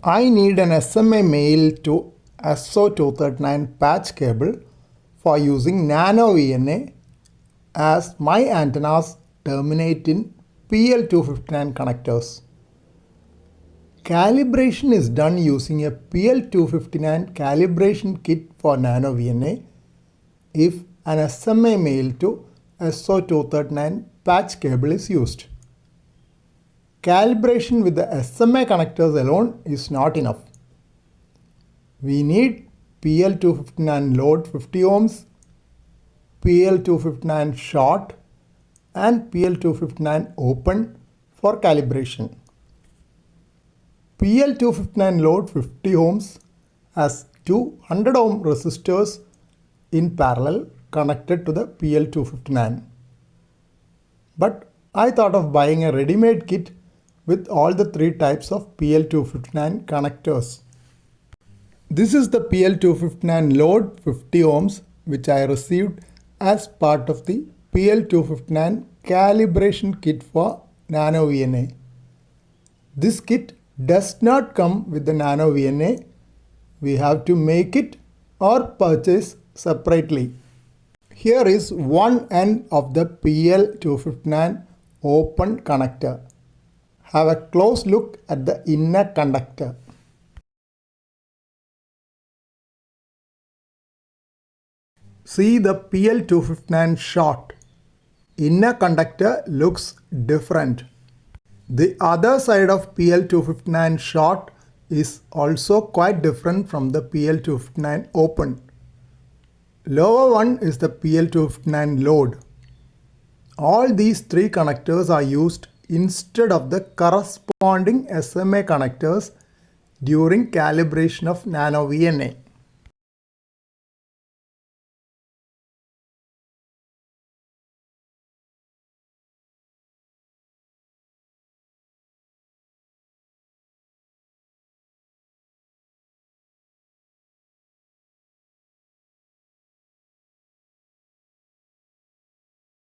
I need an SMA male to SO239 patch cable for using NanoVNA as my antennas terminate in PL259 connectors. Calibration is done using a PL259 calibration kit for NanoVNA if an SMA male to SO239 patch cable is used. Calibration with the SMA connectors alone is not enough. We need PL259 load 50 ohms, PL259 short and PL259 open for calibration. PL259 load 50 ohms has two 100 ohm resistors in parallel connected to the PL259. But I thought of buying a ready-made kit with all the three types of PL259 connectors. This is the PL259 load 50 ohms which I received as part of the PL259 calibration kit for NanoVNA. This kit does not come with the NanoVNA. We have to make it or purchase separately. Here is one end of the PL259 open connector. Have a close look at the inner conductor. See the PL259 short. Inner conductor looks different. The other side of PL259 short is also quite different from the PL259 open. Lower one is the PL259 load. All these three connectors are used instead of the corresponding SMA connectors during calibration of NanoVNA.